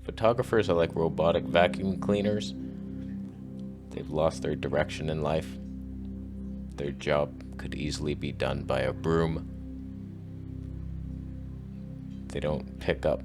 Photographers are like robotic vacuum cleaners. They've lost their direction in life. Their job could easily be done by a broom. They don't pick up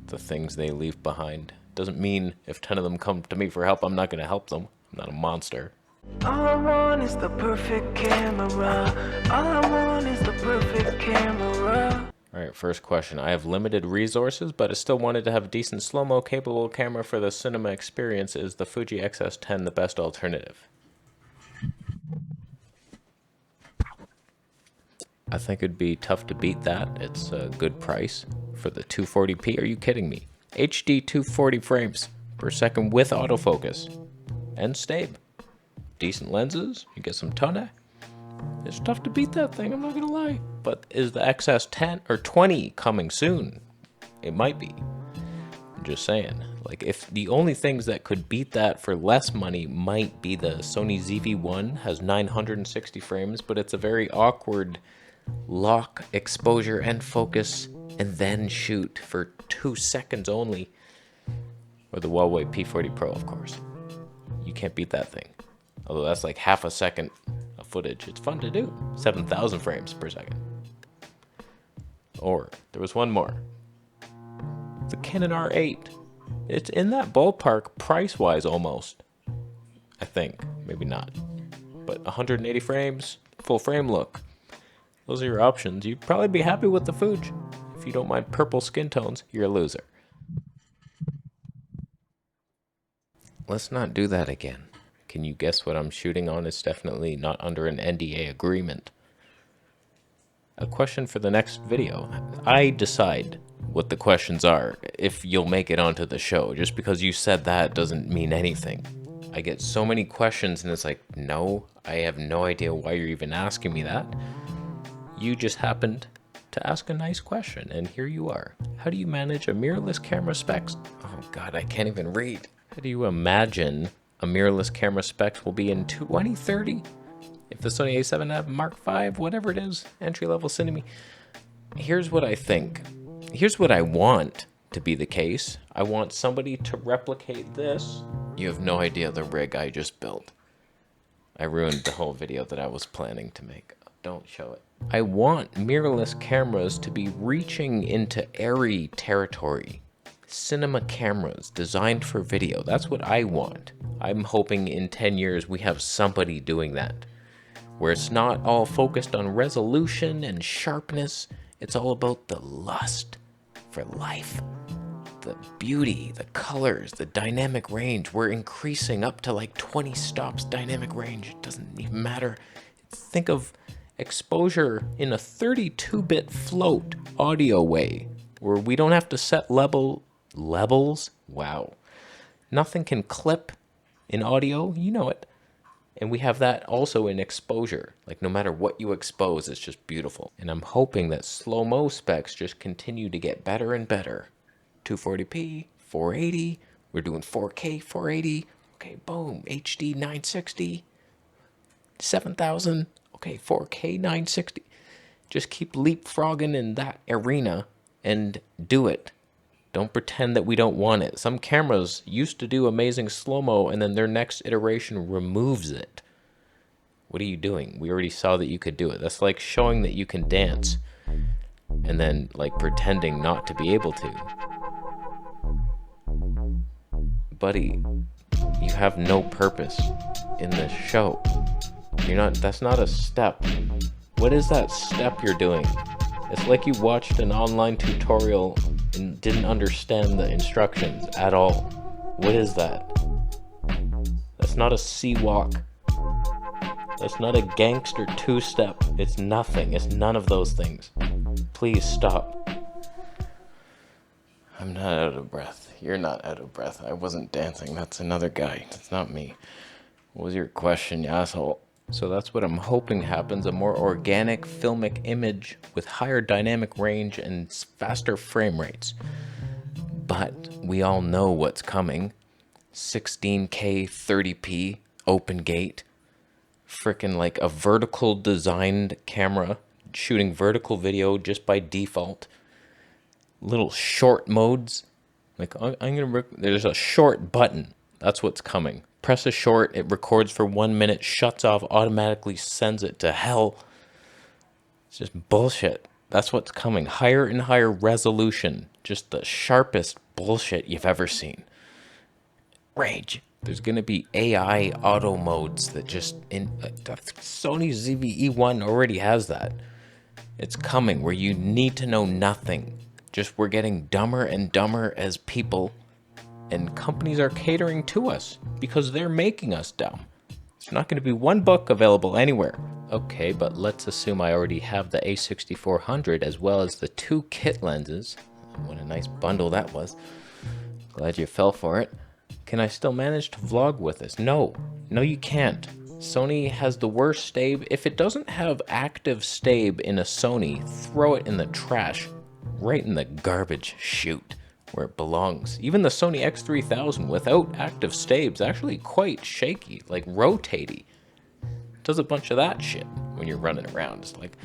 the things they leave behind. Doesn't mean if 10 of them come to me for help, I'm not going to help them. I'm not a monster. All I want is the perfect camera. All I want is the perfect camera. Alright, first question. I have limited resources, but I still wanted to have a decent slow-mo capable camera for the cinema experience. Is the Fuji XS10 the best alternative? I think it'd be tough to beat that. It's a good price for the 240p. Are you kidding me? HD 240 frames per second with autofocus and stable. Decent lenses. You get some tonne. It's tough to beat that thing, I'm not gonna lie. But is the XS10 or 20 coming soon? It might be. I'm just saying. Like, if the only things that could beat that for less money might be the Sony ZV-1, has 960 frames, but it's a very awkward lock, exposure, and focus, and then shoot for 2 seconds only. Or the Huawei P40 Pro, of course. You can't beat that thing. Although that's like half a second of footage. It's fun to do. 7,000 frames per second. Or, there was one more. The Canon R8. It's in that ballpark price-wise almost. I think. Maybe not. But 180 frames, full frame look. Those are your options. You'd probably be happy with the Fuji. If you don't mind purple skin tones, you're a loser. Let's not do that again. Can you guess what I'm shooting on? It's definitely not under an NDA agreement. A question for the next video. I decide what the questions are if you'll make it onto the show. Just because you said that doesn't mean anything. I get so many questions and it's like, no, I have no idea why you're even asking me that. You just happened to ask a nice question, and here you are. How do you manage a mirrorless camera specs? Oh God, I can't even read. How do you imagine a mirrorless camera specs will be in 2030? If the Sony a7 Mark V, whatever it is, entry-level cinema. Here's what I think. Here's what I want to be the case. I want somebody to replicate this. You have no idea the rig I just built. I ruined the whole video that I was planning to make. Don't show it. I want mirrorless cameras to be reaching into airy territory. Cinema cameras designed for video. That's what I want. I'm hoping in 10 years we have somebody doing that, where it's not all focused on resolution and sharpness. It's all about the lust for life, the beauty, the colors, the dynamic range. We're increasing up to like 20 stops dynamic range. It doesn't even matter. Think of exposure in a 32-bit float audio way, where we don't have to set levels. Wow. Nothing can clip in audio, you know it. And we have that also in exposure. Like, no matter what you expose, it's just beautiful. And I'm hoping that slow-mo specs just continue to get better and better. 240p, 480, we're doing 4K, 480. Okay, boom, HD 960, 7,000. Okay, 4K 960. Just keep leapfrogging in that arena and do it. Don't pretend that we don't want it. Some cameras used to do amazing slow-mo and then their next iteration removes it. What are you doing? We already saw that you could do it. That's like showing that you can dance and then like pretending not to be able to. Buddy, you have no purpose in this show. That's not a step. What is that step you're doing? It's like you watched an online tutorial and didn't understand the instructions at all. What is that? That's not a C-walk. That's not a gangster two-step. It's nothing. It's none of those things. Please stop. I'm not out of breath. You're not out of breath. I wasn't dancing. That's another guy. That's not me. What was your question, you asshole? So that's what I'm hoping happens, a more organic filmic image with higher dynamic range and faster frame rates. But we all know what's coming. 16K 30p open gate. Frickin' like a vertical designed camera shooting vertical video just by default. Little short modes Like, there's a short button. That's what's coming. Press a short, it records for 1 minute, shuts off, automatically sends it to hell. It's just bullshit. That's what's coming. Higher and higher resolution. Just the sharpest bullshit you've ever seen. Rage. There's going to be AI auto modes that just... Sony's ZV-E1 already has that. It's coming where you need to know nothing. Just we're getting dumber and dumber as people, and companies are catering to us because they're making us dumb. There's not going to be one book available anywhere. Okay, but let's assume I already have the A6400 as well as the 2 kit lenses. What a nice bundle that was. Glad you fell for it. Can I still manage to vlog with this? No. No, you can't. Sony has the worst stabe. If it doesn't have active stabe in a Sony, throw it in the trash. Right in the garbage chute where it belongs. Even the Sony X3000 without active stabe is actually quite shaky, like rotatey. It does a bunch of that shit when you're running around. It's like,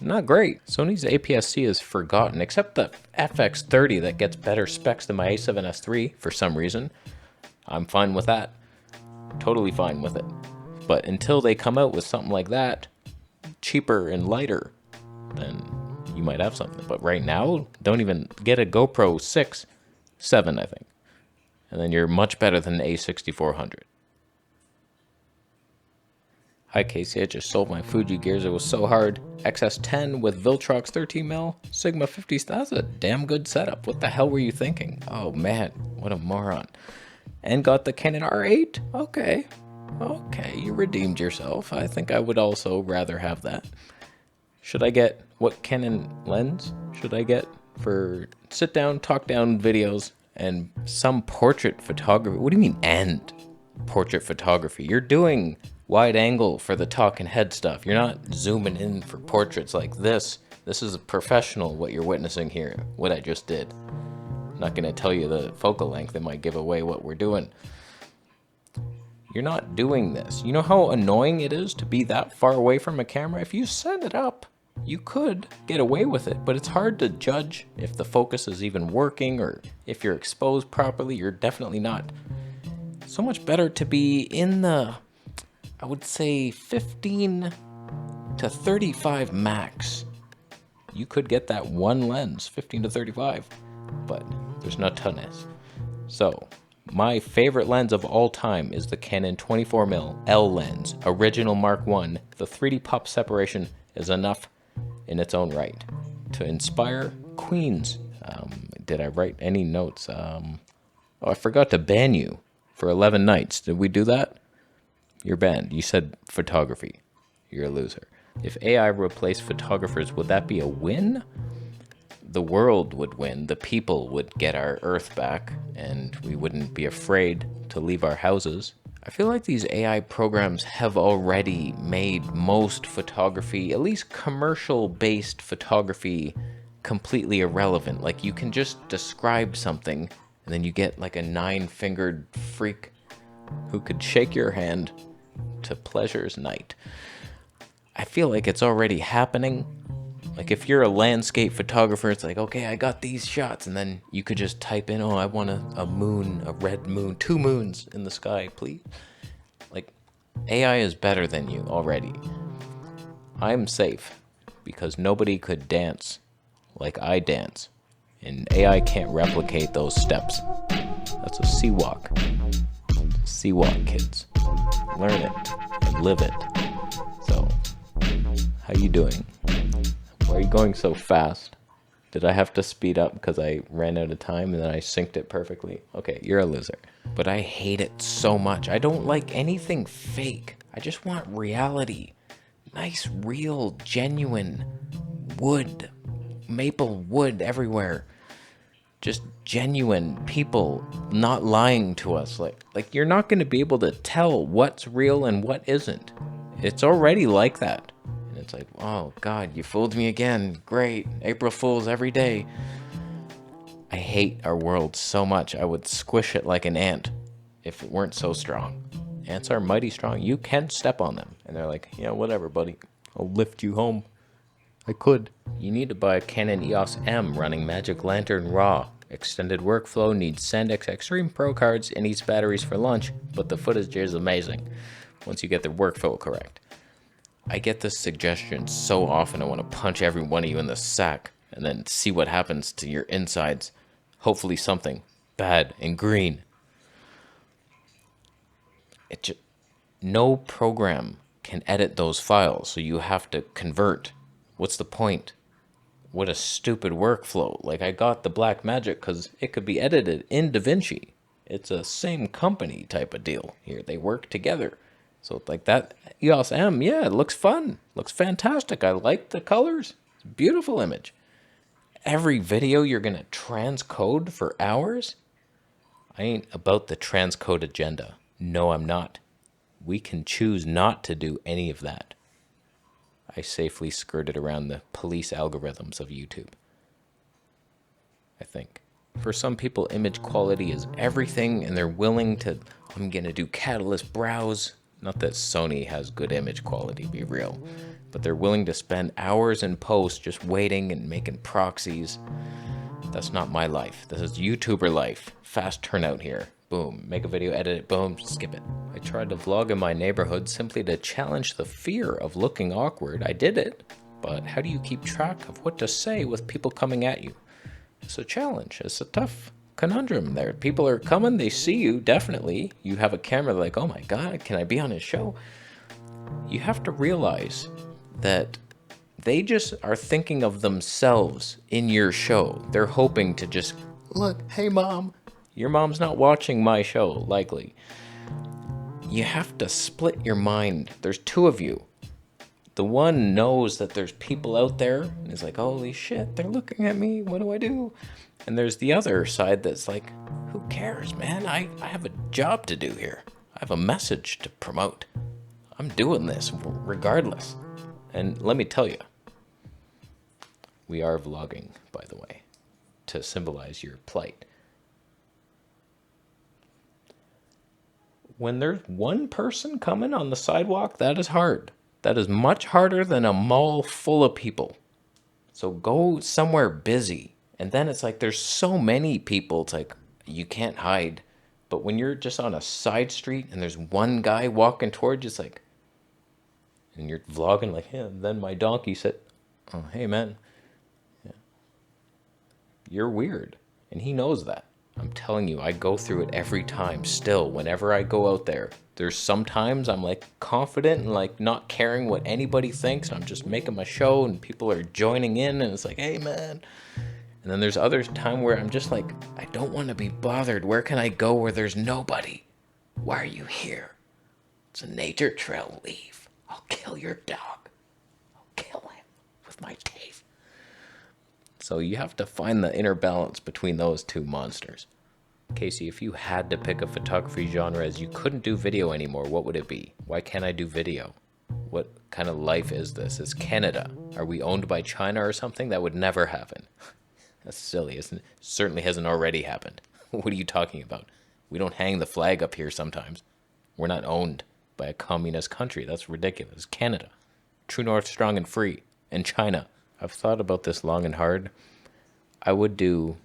not great. Sony's APS-C is forgotten, except the FX30 that gets better specs than my A7S III for some reason. I'm fine with that. Totally fine with it. But until they come out with something like that, cheaper and lighter, then you might have something. But right now, don't even get a GoPro 6, 7, I think. And then you're much better than the A6400. Hi Casey, I just sold my Fuji gears. It was so hard. XS10 with Viltrox 13mm, Sigma 50. That's a damn good setup. What the hell were you thinking? Oh man, what a moron. And got the Canon R8? Okay. Okay, you redeemed yourself. I think I would also rather have that. Should I get, what Canon lens should I get for sit down, talk down videos and some portrait photography? What do you mean and portrait photography? You're doing wide angle for the talking head stuff. You're not zooming in for portraits like this. This is a professional, what you're witnessing here, what I just did. I'm not going to tell you the focal length. It might give away what we're doing. You're not doing this. You know how annoying it is to be that far away from a camera? If you set it up, you could get away with it, but it's hard to judge if the focus is even working or if you're exposed properly. You're definitely not. So much better to be in the, I would say 15 to 35 max. You could get that one lens, 15 to 35, but there's not tons. So my favorite lens of all time is the Canon 24mm L lens, original Mark I. The 3D pop separation is enough in its own right to inspire queens. Did I write any notes? Oh, I forgot to ban you for 11 nights. Did we do that? You're banned. You said photography. You're a loser. If AI replaced photographers, would that be a win? The world would win. The people would get our Earth back, and we wouldn't be afraid to leave our houses. I feel like these AI programs have already made most photography, at least commercial-based photography, completely irrelevant. Like, you can just describe something, and then you get like a 9-fingered freak who could shake your hand to pleasure's night. I feel like it's already happening. Like, if you're a landscape photographer, it's like, okay, I got these shots, and then you could just type in, oh, I want a moon, a red moon, 2 moons in the sky, please. Like, AI is better than you already. I'm safe because nobody could dance like I dance, and AI can't replicate those steps. That's a sea walk. Sea walk, kids. Learn it and live it. So, how you doing? Why are you going so fast? Did I have to speed up because I ran out of time and then I synced it perfectly? Okay, you're a loser. But I hate it so much. I don't like anything fake. I just want reality. Nice, real, genuine wood. Maple wood everywhere. Just genuine people not lying to us. Like you're not going to be able to tell what's real and what isn't. It's already like that. It's like, oh God, you fooled me again. Great. April Fools every day. I hate our world so much. I would squish it like an ant if it weren't so strong. Ants are mighty strong. You can step on them. And they're like, yeah, whatever, buddy. I'll lift you home. I could. You need to buy a Canon EOS M running Magic Lantern RAW. Extended workflow, needs SanDisk Extreme Pro cards, and eats batteries for lunch, but the footage is amazing once you get the workflow correct. I get this suggestion so often. I want to punch every one of you in the sack and then see what happens to your insides. Hopefully something bad and green. No program can edit those files, so you have to convert. What's the point? What a stupid workflow. Like, I got the Black Magic because it could be edited in DaVinci. It's a same company type of deal here. They work together. So like that EOS M, yeah, it looks fun. Looks fantastic. I like the colors. It's a beautiful image. Every video you're going to transcode for hours? I ain't about the transcode agenda. No, I'm not. We can choose not to do any of that. I safely skirted around the police algorithms of YouTube. I think. For some people, image quality is everything, and they're willing to, I'm going to do Catalyst browse. Not that Sony has good image quality, be real. But they're willing to spend hours in post just waiting and making proxies. That's not my life. This is YouTuber life. Fast turnout here. Boom. Make a video, edit it, boom, skip it. I tried to vlog in my neighborhood simply to challenge the fear of looking awkward. I did it. But how do you keep track of what to say with people coming at you? It's a challenge. It's a tough conundrum there. People are coming, they see you, definitely. You have a camera, like, oh my God, can I be on his show? You have to realize that they just are thinking of themselves in your show. They're hoping to just, look, hey mom. Your mom's not watching my show, likely. You have to split your mind. There's two of you. The one knows that there's people out there and is like, holy shit, they're looking at me. What do I do? And there's the other side that's like, who cares, man? I have a job to do here. I have a message to promote. I'm doing this regardless. And let me tell you, we are vlogging, by the way, to symbolize your plight. When there's one person coming on the sidewalk, that is hard. That is much harder than a mall full of people. So go somewhere busy. And then it's like there's so many people, it's like you can't hide. But when you're just on a side street and there's one guy walking towards you, it's like, and you're vlogging like, yeah, then my donkey said, oh, hey man, yeah. You're weird. And he knows that. I'm telling you, I go through it every time still. Whenever I go out there, there's sometimes I'm like confident and like not caring what anybody thinks. And I'm just making my show and people are joining in and it's like, hey man. And then there's other time where I'm just like, I don't want to be bothered. Where can I go where there's nobody? Why are you here? It's a nature trail. Leave. I'll kill your dog. I'll kill him with my teeth. So you have to find the inner balance between those two monsters. Casey, if you had to pick a photography genre as you couldn't do video anymore, what would it be? Why can't I do video? What kind of life is this? It's Canada. Are we owned by China or something? That would never happen. That's silly, isn't it? Certainly hasn't already happened. What are you talking about? We don't hang the flag up here sometimes. We're not owned by a communist country. That's ridiculous. Canada. True North, strong and free. And China. I've thought about this long and hard. I would do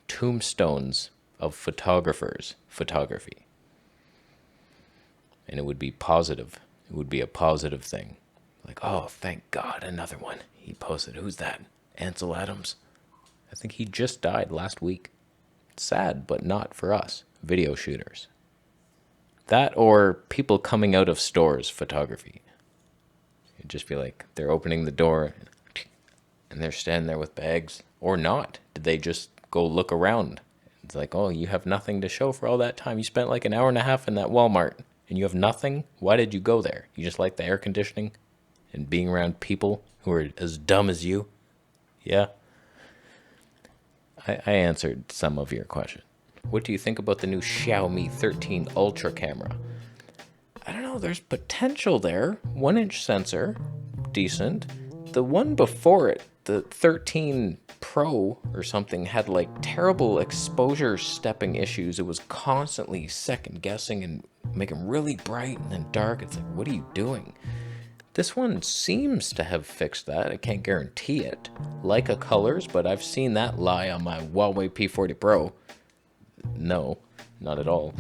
tombstones of photographers' photography. And it would be positive. It would be a positive thing. Like, oh, thank God, another one. He posted, who's that? Ansel Adams? I think he just died last week. Sad, but not for us, video shooters. That or people coming out of stores photography. It'd just be like, they're opening the door and they're standing there with bags. Or not. Did they just go look around? It's like, oh, you have nothing to show for all that time. You spent like an hour and a half in that Walmart and you have nothing? Why did you go there? You just like the air conditioning and being around people who are as dumb as you? Yeah. I answered some of your question. What do you think about the new Xiaomi 13 Ultra camera? I don't know, there's potential there. 1-inch sensor, decent. The one before it, the 13 Pro or something, had like terrible exposure stepping issues. It was constantly second guessing and making really bright and then dark. It's like, what are you doing? This one seems to have fixed that. I can't guarantee it. Leica colors, but I've seen that lie on my Huawei P40 Pro. No, not at all.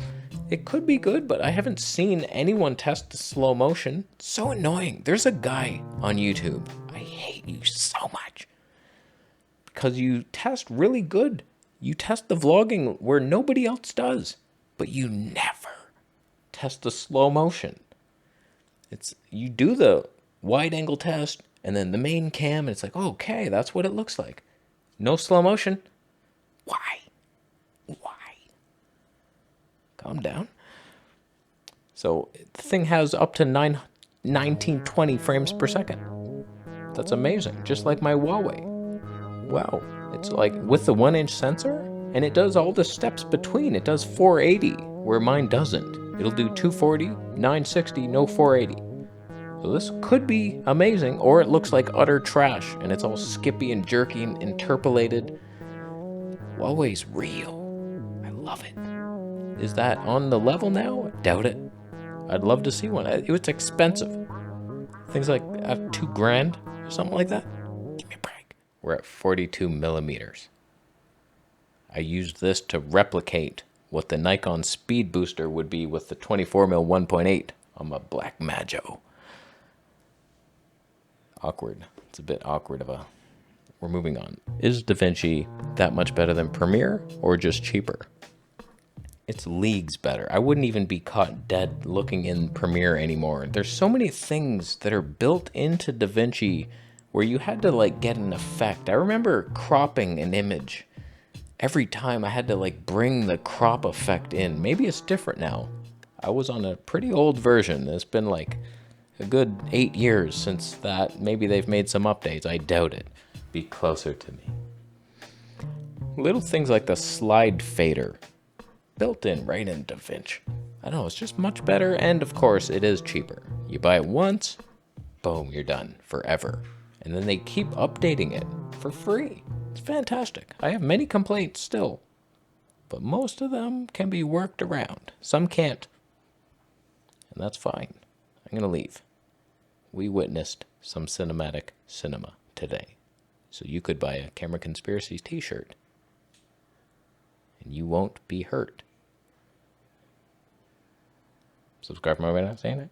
It could be good, but I haven't seen anyone test the slow motion. So annoying. There's a guy on YouTube. I hate you so much. Because you test really good. You test the vlogging where nobody else does. But you never test the slow motion. You do the wide angle test and then the main cam, and it's like, oh, okay, that's what it looks like. No slow motion. Why? Calm down. So the thing has up to 1920 frames per second. That's amazing. Just like my Huawei. Wow. It's like with the 1-inch sensor, and it does all the steps between. It does 480, where mine doesn't. It'll do 240, 960, no 480. So this could be amazing, or it looks like utter trash, and it's all skippy and jerky and interpolated. Huawei's real. I love it. Is that on the level now? Doubt it. I'd love to see one. It's expensive. Things like $2,000 or something like that. Give me a break. We're at 42 millimeters. I used this to replicate what the Nikon speed booster would be with the 24mm 1.8 on my Black Majo. Awkward. It's a bit awkward of a... We're moving on. Is DaVinci that much better than Premiere or just cheaper? It's leagues better. I wouldn't even be caught dead looking in Premiere anymore. There's so many things that are built into DaVinci where you had to like get an effect. I remember cropping an image. Every time I had to like bring the crop effect in. Maybe it's different now. I was on a pretty old version. It's been like a good 8 years since that. Maybe they've made some updates. I doubt it. Be closer to me. Little things like the slide fader. Built in right in DaVinci. I don't know, it's just much better, and of course it is cheaper. You buy it once, boom, you're done forever. And then they keep updating it for free. It's fantastic. I have many complaints still, but most of them can be worked around. Some can't, and that's fine. I'm gonna leave. We witnessed some cinematic cinema today, so you could buy a Camera Conspiracies t-shirt, and you won't be hurt. Subscribe for more when I'm saying it.